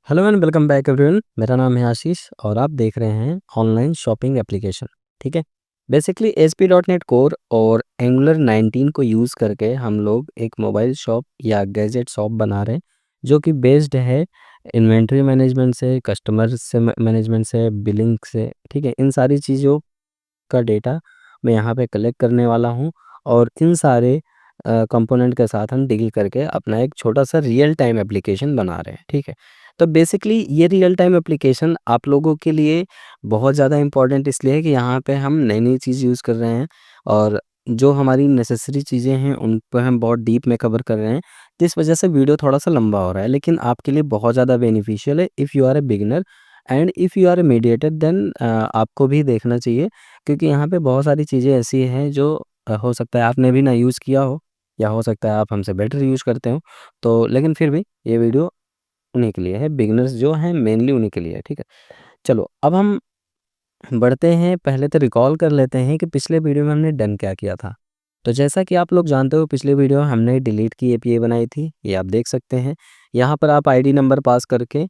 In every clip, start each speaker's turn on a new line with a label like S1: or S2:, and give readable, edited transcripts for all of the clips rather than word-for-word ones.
S1: Hello and welcome back everyone. मेरा नाम है आशीष और आप देख रहे हैं ऑनलाइन शॉपिंग एप्लीकेशन। ठीक है। बेसिकली ASP.NET कोर और एंगुलर 19 को यूज़ करके हम लोग एक मोबाइल शॉप या गैजेट शॉप बना रहे हैं जो कि बेस्ड है इन्वेंट्री मैनेजमेंट से, कस्टमर से मैनेजमेंट से, बिलिंग से। ठीक है। इन सारी चीज़ों का डेटा मैं यहाँ पे कलेक्ट करने वाला हूँ और इन सारे कंपोनेंट के साथ हम डील करके अपना एक छोटा सा रियल टाइम एप्लीकेशन बना रहे हैं। ठीक है। तो बेसिकली ये रियल टाइम एप्लीकेशन आप लोगों के लिए बहुत ज़्यादा इम्पोर्टेंट इसलिए है कि यहाँ पे हम नई नई चीज़ यूज़ कर रहे हैं और जो हमारी नेसेसरी चीज़ें हैं उन पर हम बहुत डीप में कवर कर रहे हैं। तो इस वजह से वीडियो थोड़ा सा लंबा हो रहा है, लेकिन आपके लिए बहुत ज़्यादा बेनिफिशियल है if you are a beginner and if you are a mediator. Then आपको भी देखना चाहिए, क्योंकि यहाँ पे बहुत सारी चीज़ें ऐसी हैं जो हो सकता है आपने भी ना यूज़ किया हो या हो सकता है आप हमसे बेटर यूज़ करते हो। तो लेकिन फिर भी ये वीडियो उन्हीं के लिए है, बिगिनर्स जो हैं मेनली उन्हीं के लिए है। ठीक है। चलो अब हम बढ़ते हैं, पहले तो रिकॉल कर लेते हैं कि पिछले वीडियो में हमने डन क्या किया था। तो जैसा कि आप लोग जानते हो, पिछले वीडियो में हमने डिलीट की एपीआई बनाई थी, ये आप देख सकते हैं। यहाँ पर आप आईडी नंबर पास करके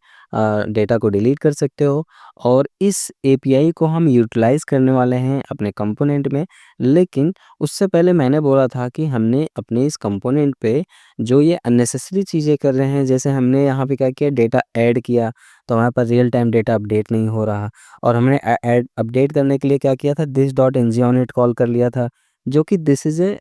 S1: डेटा को डिलीट कर सकते हो और इस एपीआई को हम यूटिलाइज़ करने वाले हैं अपने कंपोनेंट में। लेकिन उससे पहले मैंने बोला था कि हमने अपने इस कंपोनेंट पे जो ये अननेसेसरी चीज़ें कर रहे हैं, जैसे हमने यहाँ पे क्या किया, डेटा ऐड किया, तो हमारे पास रियल टाइम डेटा अपडेट नहीं हो रहा। और हमने ऐड अपडेट करने के लिए क्या किया था, this dot ng on it call कर लिया था, जो कि this is a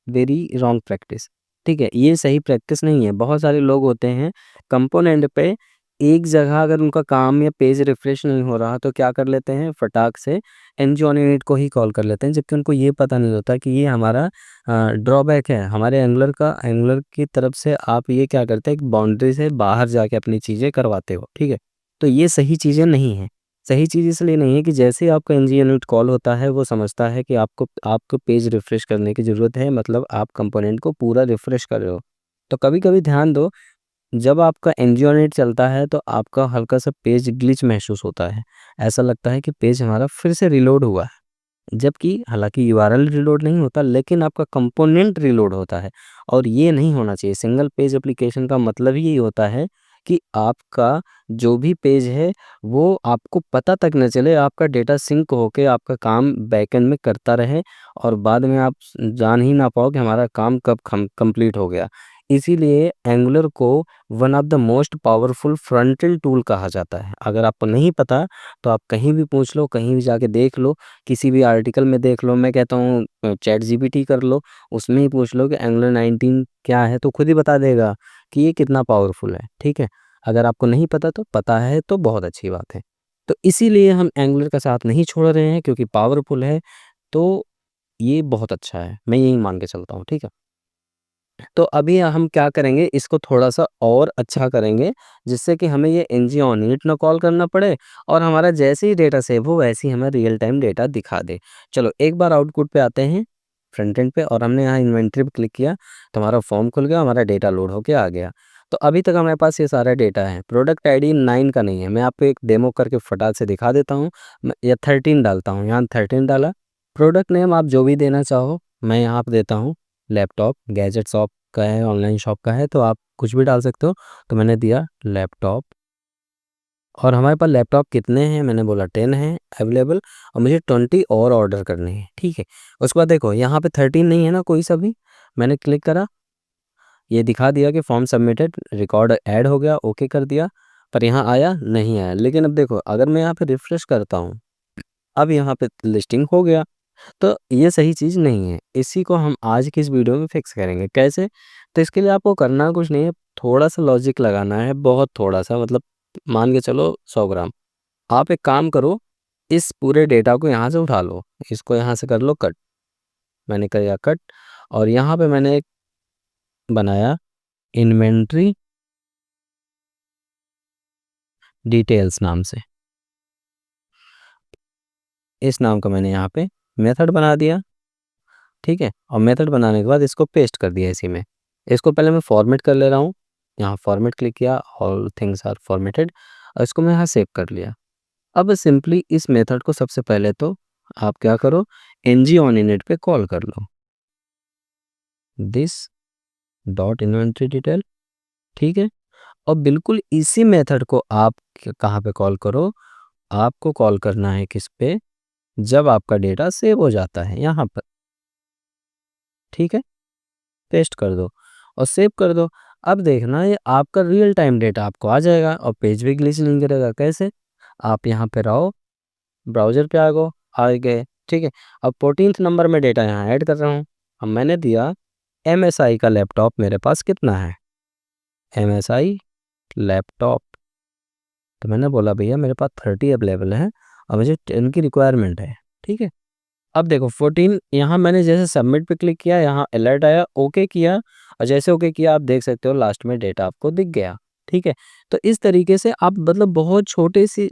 S1: very wrong practice. ठीक है, ये सही प्रैक्टिस नहीं है। बहुत सारे लोग होते हैं कंपोनेंट पे एक जगह अगर उनका काम या पेज रिफ्रेश नहीं हो रहा तो क्या कर लेते हैं, फटाक से एनजी ऑन इट को ही कॉल कर लेते हैं, जबकि उनको ये पता नहीं होता कि ये हमारा ड्रॉबैक है हमारे एंगुलर का। एंगुलर की तरफ से आप ये क्या करते हैं, एक बाउंड्री से बाहर जाके अपनी चीज़ें करवाते हो। ठीक है। तो ये सही चीज़ें नहीं हैं। सही चीज़ इसलिए नहीं है कि जैसे ही आपका एनजी यूनिट कॉल होता है, वो समझता है कि आपको पेज रिफ्रेश करने की ज़रूरत है, मतलब आप कंपोनेंट को पूरा रिफ्रेश कर रहे हो। तो कभी-कभी ध्यान दो, जब आपका एनजी यूनिट चलता है तो आपका हल्का-सा पेज ग्लिच महसूस होता है। ऐसा लगता है कि पेज हमारा फिर से रीलोड हुआ है। जबकि हालाँकि यूआरएल रीलोड नहीं होता, लेकिन आपका कंपोनेंट रीलोड होता है और ये नहीं होना चाहिए। सिंगल पेज एप्लीकेशन का मतलब ही यही होता है कि आपका जो भी पेज है वो आपको पता तक न चले, आपका डेटा सिंक होके आपका काम बैकएंड में करता रहे और बाद में आप जान ही ना पाओ कि हमारा काम कब कंप्लीट हो गया। इसीलिए एंगुलर को one of the most powerful front end tool कहा जाता है। अगर आपको नहीं पता तो आप कहीं भी पूछ लो, कहीं भी जाके देख लो, किसी भी आर्टिकल में देख लो। मैं कहता हूँ चैट जीपीटी कर लो, उसमें ही पूछ लो कि एंगुलर 19 क्या है, तो खुद ही बता देगा कि ये कितना पावरफुल है। ठीक है। अगर आपको नहीं पता तो पता है तो बहुत अच्छी बात है। तो इसीलिए हम एंगुलर का साथ नहीं छोड़ रहे हैं, क्योंकि पावरफुल है तो ये बहुत अच्छा है, मैं यही मान के चलता हूँ। ठीक है। तो अभी हम क्या करेंगे, इसको थोड़ा-सा और अच्छा करेंगे, जिससे कि हमें ये एनजी ऑन इट ना कॉल करना पड़े और हमारा जैसे ही डेटा सेव हो वैसे ही हमें रियल टाइम डेटा दिखा दे। चलो एक बार आउटपुट पे आते हैं, फ्रंट एंड पे, और हमने यहाँ इन्वेंटरी पे क्लिक किया तो हमारा फॉर्म खुल गया, हमारा डेटा लोड होके आ गया। तो अभी तक हमारे पास ये सारा डेटा है। प्रोडक्ट आईडी 9 का नहीं है, मैं आपको एक डेमो करके फटाक से दिखा देता हूँ। मैं या 13 डालता हूँ, यहाँ 13 डाला। प्रोडक्ट नेम आप जो भी देना चाहो, मैं यहाँ पे देता हूँ लैपटॉप, गैजेट शॉप का है, ऑनलाइन शॉप का है, तो आप कुछ भी डाल सकते हो। तो मैंने दिया लैपटॉप और हमारे पास लैपटॉप कितने हैं, मैंने बोला 10 हैं अवेलेबल और मुझे 20 और ऑर्डर करने हैं। ठीक है। उसके बाद देखो यहाँ पे 13 नहीं है ना कोई सा भी। मैंने क्लिक करा, ये दिखा दिया कि फॉर्म सबमिटेड, रिकॉर्ड ऐड हो गया, ओके कर दिया, पर यहाँ आया नहीं आया। लेकिन अब देखो, अगर मैं यहाँ पे रिफ्रेश करता हूँ, अब यहाँ पे लिस्टिंग हो गया। तो ये सही चीज़ नहीं है। इसी को हम आज की इस वीडियो में फिक्स करेंगे। कैसे? तो इसके लिए आपको करना कुछ नहीं है, थोड़ा-सा लॉजिक लगाना है, बहुत थोड़ा-सा, मतलब मान के चलो 100 ग्राम। आप एक काम करो, इस पूरे डेटा को यहाँ से उठा लो, इसको यहाँ से कर लो कट। मैंने किया कट और यहाँ पे मैंने एक बनाया इन्वेंटरी डिटेल्स नाम से। इस नाम का मैंने यहाँ पे मेथड बना दिया। ठीक है। और मेथड बनाने के बाद इसको पेस्ट कर दिया इसी में। इसको पहले मैं फॉर्मेट कर ले रहा हूँ। यहाँ फॉर्मेट क्लिक किया, ऑल थिंग्स आर फॉर्मेटेड, और इसको मैं यहाँ सेव कर लिया। अब सिंपली इस मेथड को सबसे पहले तो आप क्या करो, एनजी ऑन इनिट पे कॉल कर लो, दिस डॉट इन्वेंट्री डिटेल। ठीक है। और बिल्कुल इसी मेथड को आप कहाँ पे कॉल करो, आपको कॉल करना है किस पे, जब आपका डेटा सेव हो जाता है यहाँ पर, ठीक है। पेस्ट कर दो और सेव कर दो। अब देखना ये आपका रियल टाइम डेटा आपको आ जाएगा और पेज भी ग्लिच नहीं करेगा। कैसे? आप यहाँ पे रहो, ब्राउज़र पे आ गए, ठीक है। अब 14th नंबर में डेटा यहाँ ऐड कर रहा हूँ। अब मैंने दिया MSI का लैपटॉप मेरे पास कितना है, MSI लैपटॉप, तो मैंने बोला भैया मेरे पास 30 अवेलेबल है और मुझे 10 की रिक्वायरमेंट है, ठीक है। अब देखो 14 यहाँ मैंने जैसे सबमिट पे क्लिक किया, यहाँ अलर्ट आया, ओके किया और जैसे ओके किया आप देख सकते हो लास्ट में डेटा आपको दिख गया, ठीक है। तो इस तरीके से आप मतलब बहुत छोटी सी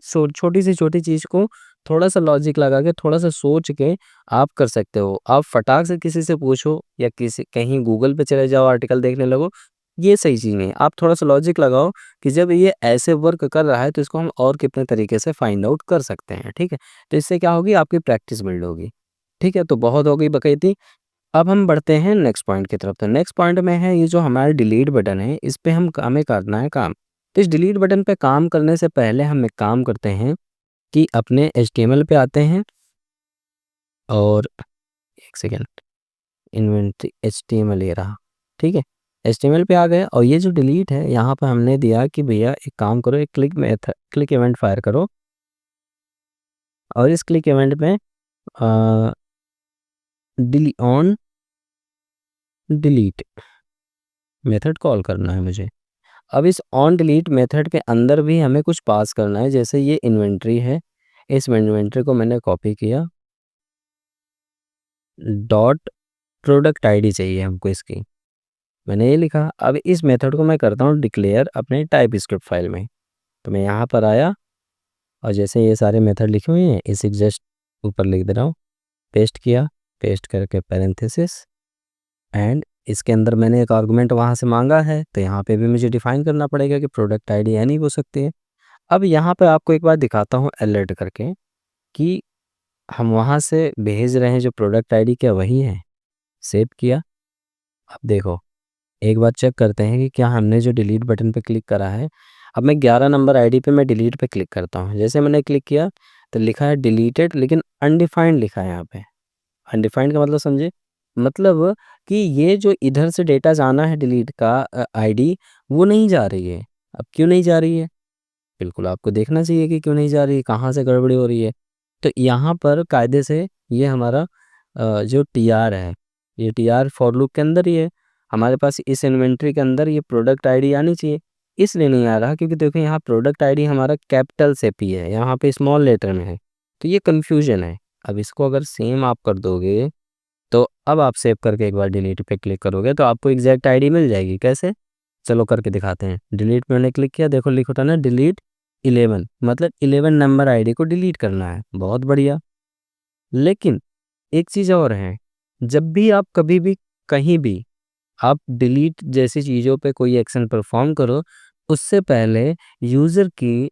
S1: छोटी चीज़ को थोड़ा सा लॉजिक लगा के, थोड़ा सा सोच के आप कर सकते हो। आप फटाक से किसी से पूछो या किसी कहीं गूगल पे चले जाओ आर्टिकल देखने लगो, ये सही चीज़ नहीं है। आप थोड़ा सा लॉजिक लगाओ कि जब ये ऐसे वर्क कर रहा है तो इसको हम और कितने तरीके से फाइंड आउट कर सकते हैं, ठीक है। तो इससे क्या होगी, आपकी प्रैक्टिस बिल्ड होगी, ठीक है। तो बहुत हो गई बकैती। अब हम बढ़ते हैं नेक्स्ट पॉइंट की तरफ। तो नेक्स्ट पॉइंट में है ये जो हमारा डिलीट बटन है, इस पे हमें करना है काम। तो इस डिलीट बटन पे काम करने से पहले हम एक काम करते हैं कि अपने HTML पे आते हैं और एक सेकेंड, इन्वेंट्री HTML ये रहा, ठीक है। HTML पे आ गए और ये जो डिलीट है यहाँ पर हमने दिया कि भैया एक काम करो, एक क्लिक इवेंट फायर करो और इस क्लिक इवेंट में ऑन डिलीट मेथड कॉल करना है मुझे। अब इस ऑन डिलीट मेथड के अंदर भी हमें कुछ पास करना है, जैसे ये इन्वेंट्री है, इस इन्वेंट्री को मैंने कॉपी किया, डॉट प्रोडक्ट आईडी चाहिए हमको इसकी, मैंने ये लिखा। अब इस मेथड को मैं करता हूँ डिक्लेयर अपने टाइप स्क्रिप्ट फाइल में। तो मैं यहाँ पर आया और जैसे ये सारे मेथड लिखे हुए हैं इसे जस्ट ऊपर लिख दे रहा हूँ, पेस्ट किया, पेस्ट करके पैरेंथेसिस एंड इसके अंदर मैंने एक आर्गुमेंट वहाँ से मांगा है, तो यहाँ पे भी मुझे डिफाइन करना पड़ेगा कि प्रोडक्ट आईडी एनी हो सकती है। अब यहाँ पे आपको एक बार दिखाता हूँ अलर्ट करके कि हम वहाँ से भेज रहे हैं जो प्रोडक्ट आईडी क्या वही है। सेव किया। अब देखो एक बार चेक करते हैं कि क्या हमने जो डिलीट बटन पे क्लिक करा है। अब मैं 11 नंबर आईडी पे मैं डिलीट पे क्लिक करता हूँ। जैसे मैंने क्लिक किया तो लिखा है डिलीटेड, लेकिन अनडिफाइंड लिखा है यहाँ पे। अनडिफाइंड का मतलब समझे, मतलब कि ये जो इधर से डेटा जाना है डिलीट का आईडी, वो नहीं जा रही है। अब क्यों नहीं जा रही है, बिल्कुल आपको देखना चाहिए कि क्यों नहीं जा रही है, कहाँ से गड़बड़ी हो रही है। तो यहाँ पर कायदे से ये हमारा जो TR है, ये TR फॉर लूप के अंदर ही है। हमारे पास इस इन्वेंट्री के अंदर ये प्रोडक्ट आईडी आनी चाहिए, इसलिए नहीं आ रहा क्योंकि देखो यहाँ प्रोडक्ट आईडी हमारा कैपिटल से P है, यहाँ पे स्मॉल लेटर में है, तो ये कन्फ्यूजन है। अब इसको अगर सेम आप कर दोगे तो अब आप सेव करके एक बार डिलीट पे क्लिक करोगे तो आपको एग्जैक्ट आईडी मिल जाएगी। कैसे, चलो करके दिखाते हैं। डिलीट पे मैंने क्लिक किया, देखो लिखा था ना डिलीट 11, मतलब 11 नंबर आईडी को डिलीट करना है। बहुत बढ़िया। लेकिन एक चीज़ और है, जब भी आप कभी भी कहीं भी आप डिलीट जैसी चीज़ों पे कोई एक्शन परफॉर्म करो, उससे पहले यूज़र की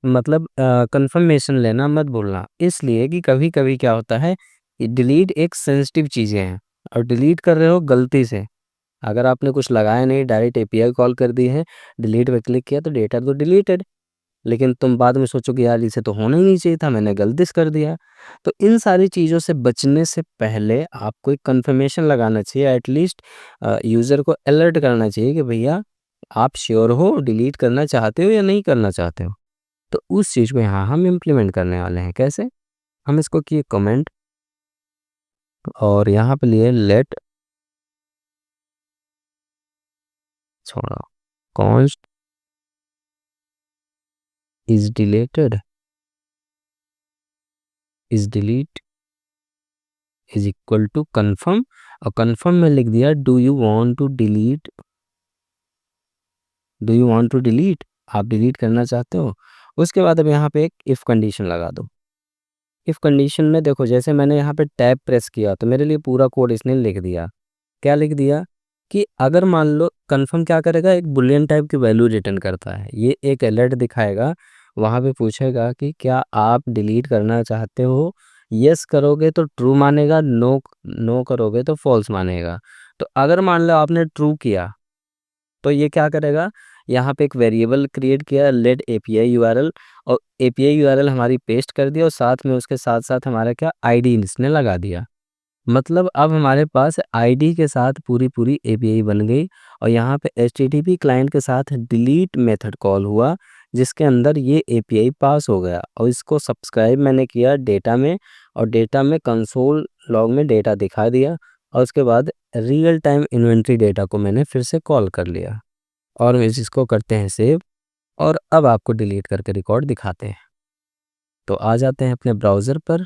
S1: मतलब कंफर्मेशन लेना मत भूलना। इसलिए कि कभी कभी क्या होता है, डिलीट एक सेंसिटिव चीज़ें हैं और डिलीट कर रहे हो गलती से, अगर आपने कुछ लगाया नहीं डायरेक्ट API कॉल कर दी है, डिलीट पे क्लिक किया तो डेटा तो डिलीटेड, लेकिन तुम बाद में सोचोगे यार इसे तो होना ही नहीं चाहिए था, मैंने गलती से कर दिया। तो इन सारी चीज़ों से बचने से पहले आपको एक कंफर्मेशन लगाना चाहिए, एटलीस्ट यूज़र को अलर्ट करना चाहिए कि भैया आप श्योर हो डिलीट करना चाहते हो या नहीं करना चाहते हो। तो उस चीज़ को यहाँ हम इम्प्लीमेंट करने वाले हैं। कैसे, हम इसको किए कमेंट और यहाँ पे लिए लेट छोड़ा const is deleted is delete is equal to confirm, और कन्फर्म में लिख दिया do you want to delete, do you want to delete, आप डिलीट करना चाहते हो। उसके बाद अब यहाँ पे एक इफ़ कंडीशन लगा दो। इफ़ कंडीशन में देखो जैसे मैंने यहाँ पे टैब प्रेस किया तो मेरे लिए पूरा कोड इसने लिख दिया। क्या लिख दिया कि अगर मान लो कन्फर्म क्या करेगा, एक बुलियन टाइप की वैल्यू रिटर्न करता है, ये एक अलर्ट दिखाएगा, वहाँ पे पूछेगा कि क्या आप डिलीट करना चाहते हो। यस करोगे तो ट्रू मानेगा, नो नो करोगे तो फॉल्स मानेगा। तो अगर मान लो आपने ट्रू किया तो ये क्या करेगा, यहाँ पे एक वेरिएबल क्रिएट किया लेट एपीआई यूआरएल, और एपीआई यूआरएल हमारी पेस्ट कर दिया और साथ में उसके साथ साथ हमारा क्या आईडी इसने लगा दिया। मतलब अब हमारे पास आईडी के साथ पूरी पूरी एपीआई बन गई, और यहाँ पे एचटीटीपी क्लाइंट के साथ डिलीट मेथड कॉल हुआ जिसके अंदर ये एपीआई पास हो गया, और इसको सब्सक्राइब मैंने किया डेटा में, और डेटा में कंसोल लॉग में डेटा दिखा दिया, और उसके बाद रियल टाइम इन्वेंट्री डेटा को मैंने फिर से कॉल कर लिया, और इस इसको करते हैं सेव, और अब आपको डिलीट करके रिकॉर्ड दिखाते हैं। तो आ जाते हैं अपने ब्राउज़र पर।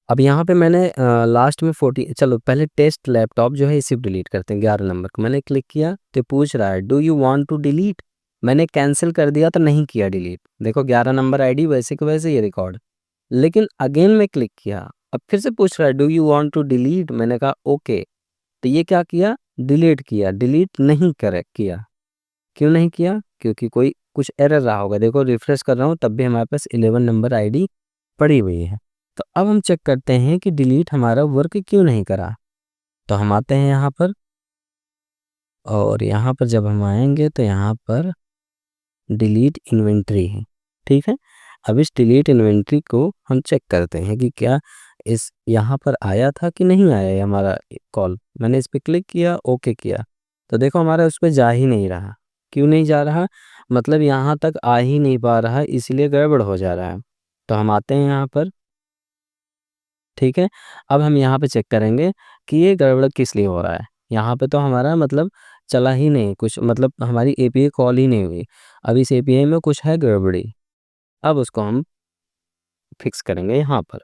S1: अब यहाँ पे मैंने लास्ट में 40, चलो पहले टेस्ट लैपटॉप जो है इसे डिलीट करते हैं, 11 नंबर को मैंने क्लिक किया तो पूछ रहा है do you want to delete. मैंने कैंसिल कर दिया तो नहीं किया डिलीट, देखो 11 नंबर आईडी वैसे के वैसे ये रिकॉर्ड। लेकिन अगेन मैं क्लिक किया, अब फिर से पूछ रहा है do you want to delete, मैंने कहा ओके, तो ये क्या किया, डिलीट किया। डिलीट नहीं कर किया, क्यों नहीं किया, क्योंकि कोई कुछ एरर रहा होगा। देखो रिफ्रेश कर रहा हूँ तब भी हमारे पास 11 नंबर आईडी पड़ी हुई है। तो अब हम चेक करते हैं कि डिलीट हमारा वर्क क्यों नहीं करा। तो हम आते हैं यहाँ पर, और यहाँ पर जब हम आएंगे तो यहाँ पर डिलीट इन्वेंट्री है, ठीक है। अब इस डिलीट इन्वेंट्री को हम चेक करते हैं कि क्या इस यहाँ पर आया था कि नहीं आया है हमारा कॉल। मैंने इस पर क्लिक किया, ओके किया, तो देखो हमारा उस पर जा ही नहीं रहा। क्यों नहीं जा रहा, मतलब यहाँ तक आ ही नहीं पा रहा, इसलिए गड़बड़ हो जा रहा है। तो हम आते हैं यहाँ पर, ठीक है। अब हम यहाँ पे चेक करेंगे कि ये गड़बड़ किस लिए हो रहा है। यहाँ पे तो हमारा मतलब चला ही नहीं कुछ, मतलब हमारी एपीआई कॉल ही नहीं हुई। अब इस एपीआई में कुछ है गड़बड़ी, अब उसको हम फिक्स करेंगे। यहाँ पर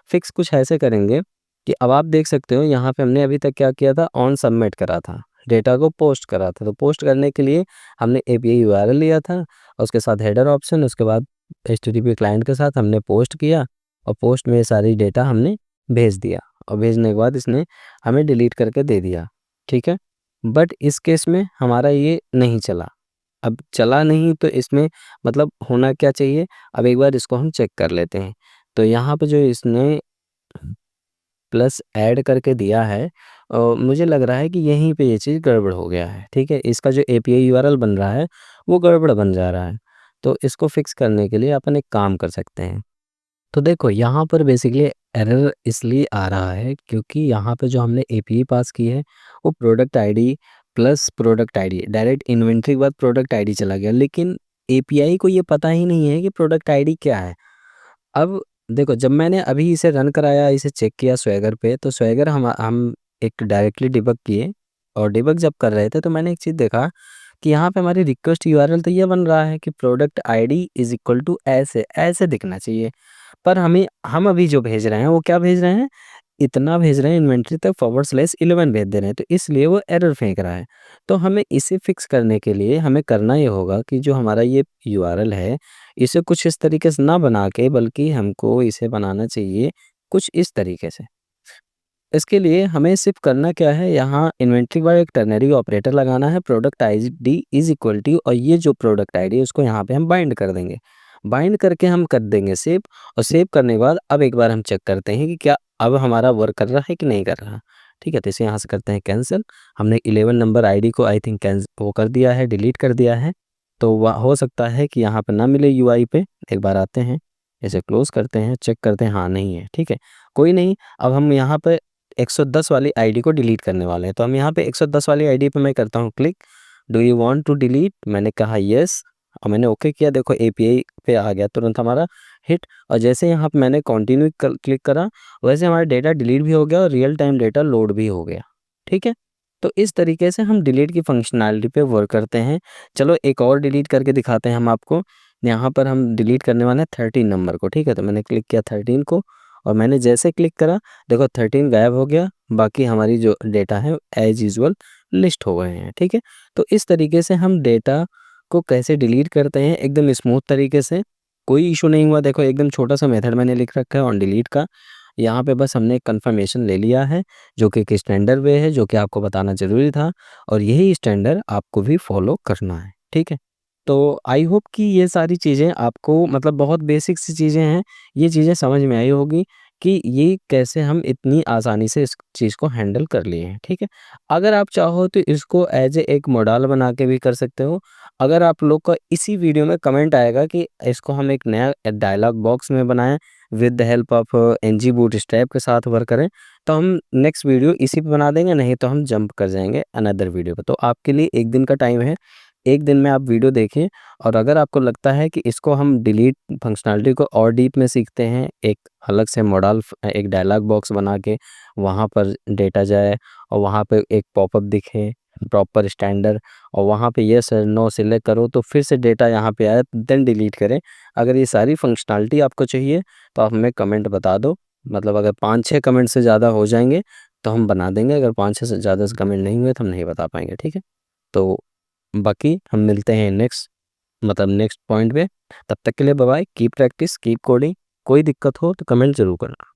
S1: फिक्स कुछ ऐसे करेंगे कि अब आप देख सकते हो यहाँ पे हमने अभी तक क्या किया था, ऑन सबमिट करा था, डेटा को पोस्ट करा था। तो पोस्ट करने के लिए हमने एपीआई यूआरएल लिया था, और उसके साथ हेडर ऑप्शन, उसके बाद एचटीटीपी क्लाइंट के साथ हमने पोस्ट किया, और पोस्ट में सारी डेटा हमने भेज दिया, और भेजने के बाद इसने हमें डिलीट करके दे दिया, ठीक है। बट इस केस में हमारा ये नहीं चला। अब चला नहीं तो इसमें मतलब होना क्या चाहिए, अब एक बार इसको हम चेक कर लेते हैं। तो यहाँ पे जो इसने प्लस ऐड करके दिया है, मुझे लग रहा है कि यहीं पे ये चीज़ गड़बड़ हो गया है, ठीक है। इसका जो एपीआई यूआरएल बन रहा है वो गड़बड़ बन जा रहा है। तो इसको फिक्स करने के लिए अपन एक काम कर सकते हैं। तो देखो यहाँ पर बेसिकली एरर इसलिए आ रहा है क्योंकि यहाँ पे जो हमने एपीआई पास की है वो product ID plus product ID, direct inventory के बाद प्रोडक्ट आईडी चला गया, लेकिन एपीआई को ये पता ही नहीं है कि प्रोडक्ट आईडी क्या है। अब देखो जब मैंने अभी इसे रन कराया, इसे चेक किया स्वैगर पे, तो स्वैगर हम एक डायरेक्टली डिबग किए, और डिबग जब कर रहे थे तो मैंने एक चीज़ देखा कि यहाँ पे हमारी रिक्वेस्ट यूआरएल तो ये बन रहा है कि product ID is equal to ऐसे ऐसे दिखना चाहिए, पर हम अभी जो भेज रहे हैं वो क्या भेज रहे हैं, इतना भेज रहे हैं इन्वेंट्री तक /11 भेज दे रहे हैं, तो इसलिए वो एरर फेंक रहा है। तो हमें इसे फिक्स करने के लिए हमें करना ये होगा कि जो हमारा ये यूआरएल है इसे कुछ इस तरीके से ना बना के, बल्कि हमको इसे बनाना चाहिए कुछ इस तरीके से। इसके लिए हमें सिर्फ करना क्या है, यहाँ इन्वेंट्री के बाद एक टर्नरी ऑपरेटर लगाना है, product ID is equal to, और ये जो प्रोडक्ट आईडी है उसको यहाँ पे हम बाइंड कर देंगे। बाइंड करके हम कर देंगे सेव, और सेव करने के बाद अब एक बार हम चेक करते हैं कि क्या अब हमारा वर्क कर रहा है कि नहीं कर रहा। ठीक है, तो इसे यहाँ से करते हैं कैंसिल। हमने 11 नंबर आईडी को आई थिंक वो कर दिया है, डिलीट कर दिया है। तो हो सकता है कि यहाँ पर ना मिले यूआई पे। एक बार आते हैं, इसे क्लोज करते हैं, चेक करते हैं, हाँ नहीं है, ठीक है कोई नहीं। अब हम यहाँ पे 110 वाली आईडी को डिलीट करने वाले हैं, तो हम यहाँ पे 110 वाली आईडी पे मैं करता हूँ click, do you want to delete, मैंने कहा यस, और मैंने ओके किया। देखो एपीआई पे आ गया तुरंत हमारा हिट, और जैसे यहाँ पे मैंने कंटिन्यू क्लिक करा वैसे हमारा डेटा डिलीट भी हो गया और रियल टाइम डेटा लोड भी हो गया, ठीक है। तो इस तरीके से हम डिलीट की फंक्शनैलिटी पे वर्क करते हैं। चलो एक और डिलीट करके दिखाते हैं हम आपको। यहाँ पर हम डिलीट करने वाले हैं 13 नंबर को, ठीक है। तो मैंने क्लिक किया 13 को, और मैंने जैसे क्लिक करा देखो 13 गायब हो गया, बाकी हमारी जो डेटा है एज यूजुअल लिस्ट हो गए हैं, ठीक है। तो इस तरीके से हम डेटा को कैसे डिलीट करते हैं एकदम स्मूथ तरीके से, कोई इशू नहीं हुआ। देखो एकदम छोटा सा मेथड मैंने लिख रखा है ऑन डिलीट का, यहाँ पे बस हमने कंफर्मेशन ले लिया है जो कि एक स्टैंडर्ड वे है, जो कि आपको बताना ज़रूरी था, और यही स्टैंडर्ड आपको भी फॉलो करना है, ठीक है। तो आई होप कि ये सारी चीज़ें आपको मतलब बहुत बेसिक सी चीज़ें हैं, ये चीज़ें समझ में आई होगी कि ये कैसे हम इतनी आसानी से इस चीज़ को हैंडल कर लिए हैं, ठीक है। अगर आप चाहो तो इसको एज ए एक मॉडल बना के भी कर सकते हो। अगर आप लोग का इसी वीडियो में कमेंट आएगा कि इसको हम एक नया डायलॉग बॉक्स में बनाएं with the help of NG Bootstrap के साथ वर्क करें, तो हम नेक्स्ट वीडियो इसी पे बना देंगे, नहीं तो हम जंप कर जाएंगे अनदर वीडियो पे। तो आपके लिए एक दिन का टाइम है, एक दिन में आप वीडियो देखें, और अगर आपको लगता है कि इसको हम डिलीट फंक्शनैलिटी को और डीप में सीखते हैं, एक अलग से मॉडल एक डायलॉग बॉक्स बना के वहाँ पर डेटा जाए और वहाँ पे एक पॉपअप दिखे प्रॉपर स्टैंडर्ड, और वहाँ पे यस नो सिलेक्ट करो तो फिर से डेटा यहाँ पे आए देन डिलीट करें। अगर ये सारी फंक्शनैलिटी आपको चाहिए तो आप हमें कमेंट बता दो। मतलब अगर 5-6 कमेंट से ज़्यादा हो जाएंगे तो हम बना देंगे, अगर 5-6 से ज़्यादा कमेंट नहीं हुए तो हम नहीं बता पाएंगे, ठीक है। तो बाकी हम मिलते हैं नेक्स्ट मतलब नेक्स्ट पॉइंट पे। तब तक के लिए bye bye, keep practice keep coding. कोई दिक्कत हो तो कमेंट ज़रूर करना।